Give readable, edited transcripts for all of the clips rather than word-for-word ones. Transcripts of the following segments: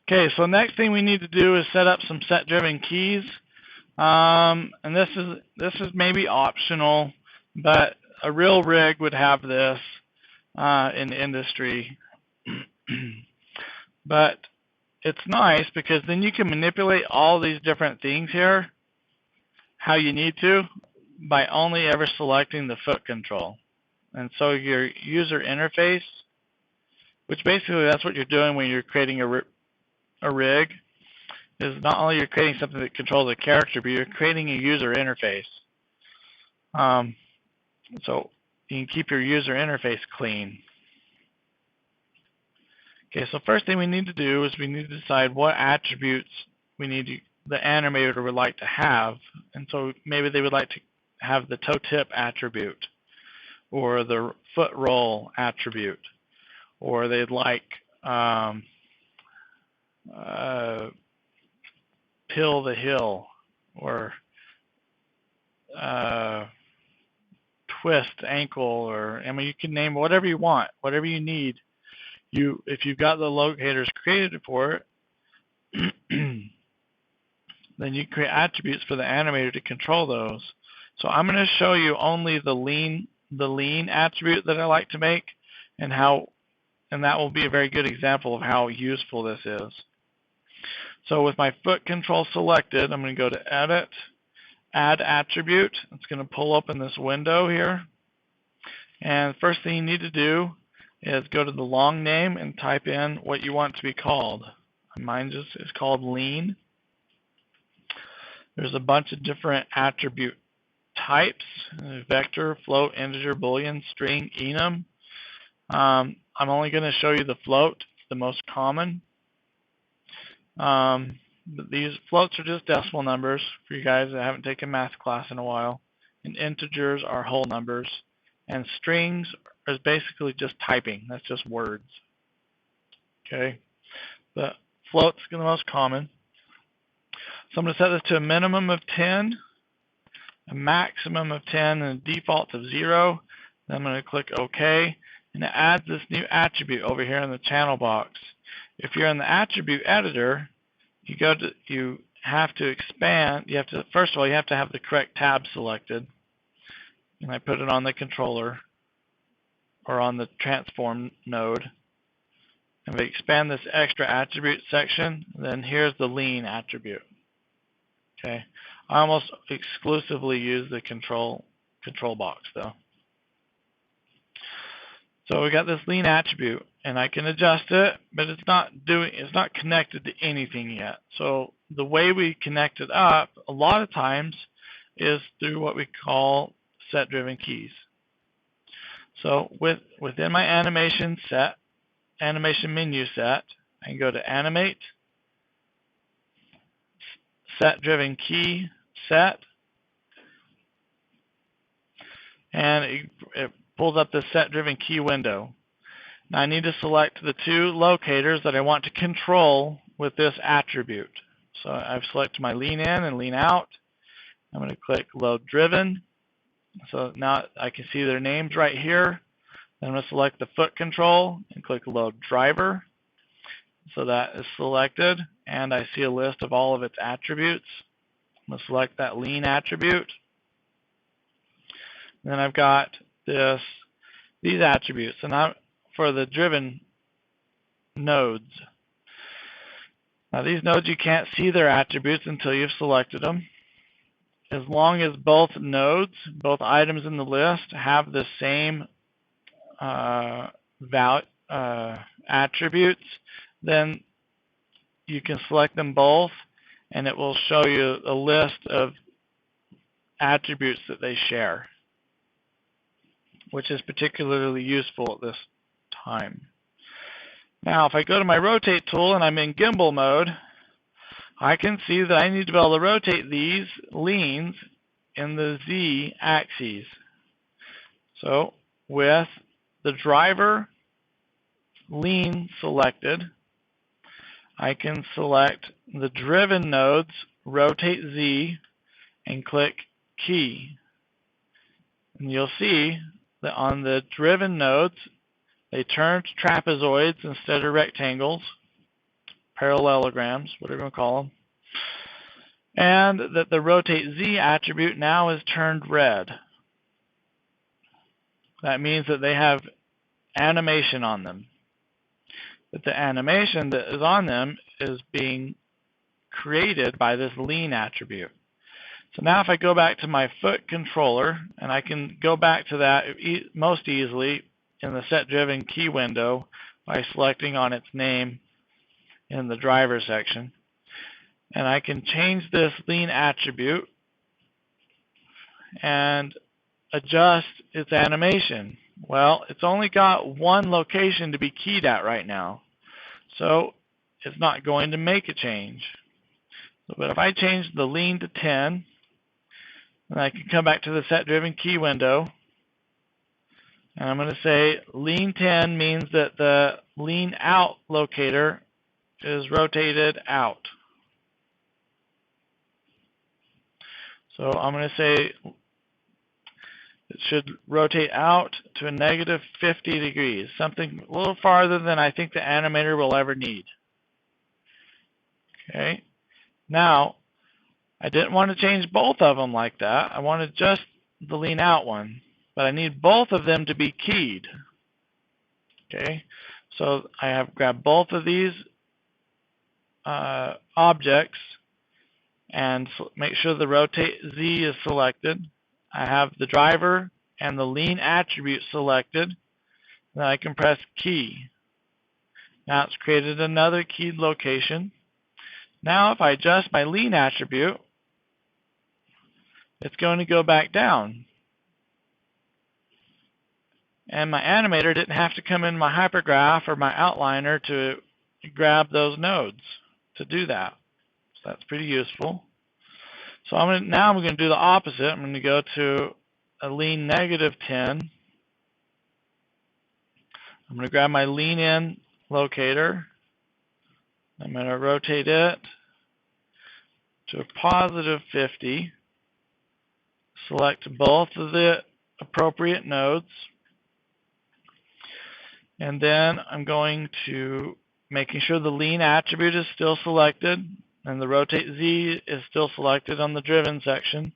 Okay, so next thing we need to do is set up some set-driven keys. And this is maybe optional, but a real rig would have this in the industry. But it's nice because then you can manipulate all these different things here how you need to by only ever selecting the foot control. And so your user interface, which basically that's what you're doing when you're creating a rig, is not only you're creating something that controls a character, but you're creating a user interface. So you can keep your user interface clean. Okay, so first thing we need to do is we need to decide what attributes we need the animator would like to have. And so maybe they would like to have the toe tip attribute, or the foot roll attribute, or they'd like pill the hill, or twist ankle, or I mean you can name whatever you want, whatever you need. If you've got the locators created for it, then you create attributes for the animator to control those. So I'm going to show you only the lean attribute that I like to make, and that will be a very good example of how useful this is. So with my foot control selected, I'm going to go to Edit, Add Attribute. It's going to pull up in this window here. And the first thing you need to do is go to the long name and type in what you want to be called. Mine just is called lean. There's a bunch of different attribute types: vector, float, integer, boolean, string, enum. I'm only going to show you the float, the most common. But these floats are just decimal numbers for you guys that haven't taken math class in a while. And integers are whole numbers. And strings is basically just typing. That's just words. Okay. The float's the most common. So I'm going to set this to a minimum of 10, a maximum of 10, and a default of 0. Then I'm going to click OK. And it adds this new attribute over here in the channel box. If you're in the attribute editor, you have to expand. First of all, you have to have the correct tab selected. And I put it on the controller or on the transform node. And if we expand this extra attribute section, then here's the lean attribute. Okay, I almost exclusively use the control box though. So we got this lean attribute, and I can adjust it, but it's not connected to anything yet. So the way we connect it up a lot of times is through what we call SetDrivenKeys. So within my animation menu set, I can go to Animate, SetDrivenKey Set, and it pulls up the SetDrivenKey window. Now I need to select the two locators that I want to control with this attribute. So I've selected my lean in and lean out. I'm going to click Load Driven. So now I can see their names right here. Then I'm going to select the foot control and click Load Driver. So that is selected, and I see a list of all of its attributes. I'm going to select that lean attribute. Then I've got these attributes, and for the driven nodes. Now these nodes, you can't see their attributes until you've selected them. As long as both nodes, both items in the list, have the same attributes, then you can select them both, and it will show you a list of attributes that they share, which is particularly useful at this time. Now, if I go to my rotate tool and I'm in gimbal mode, I can see that I need to be able to rotate these leans in the Z axes. So with the driver lean selected, I can select the driven nodes, rotate Z, and click key. And you'll see that on the driven nodes, they turn to trapezoids instead of rectangles. parallelograms, whatever you want to call them, and that the rotate Z attribute now is turned red. That means that they have animation on them. That the animation that is on them is being created by this lean attribute. So now if I go back to my foot controller, and I can go back to that most easily in the SetDrivenKey window by selecting on its name in the driver section. And I can change this lean attribute and adjust its animation. Well, it's only got one location to be keyed at right now, so it's not going to make a change. But if I change the lean to 10, then I can come back to the SetDrivenKey window, and I'm going to say lean 10 means that the lean out locator is rotated out. So I'm going to say it should rotate out to a negative 50 degrees, something a little farther than I think the animator will ever need. Okay. Now, I didn't want to change both of them like that. I wanted just the lean out one, but I need both of them to be keyed. Okay. So I have grabbed both of these objects and make sure the rotate Z is selected. I have the driver and the lean attribute selected. Then I can press key. Now it's created another keyed location. Now if I adjust my lean attribute, it's going to go back down. And my animator didn't have to come in my hypergraph or my outliner to grab those nodes to do that. So that's pretty useful. So now I'm going to do the opposite. I'm going to go to a lean negative 10. I'm going to grab my lean in locator. I'm going to rotate it to a positive 50. Select both of the appropriate nodes. And then I'm going to making sure the lean attribute is still selected and the rotate Z is still selected on the driven section.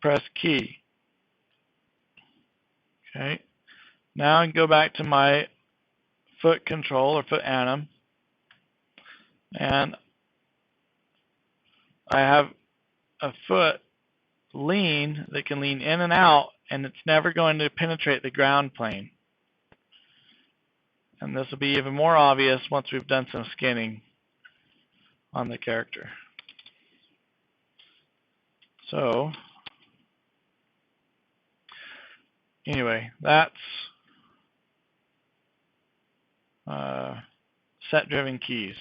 Press key. Okay. Now I can go back to my foot control or foot anim, and I have a foot lean that can lean in and out, and it's never going to penetrate the ground plane. And this will be even more obvious once we've done some skinning on the character. So anyway, that's SetDrivenKeys.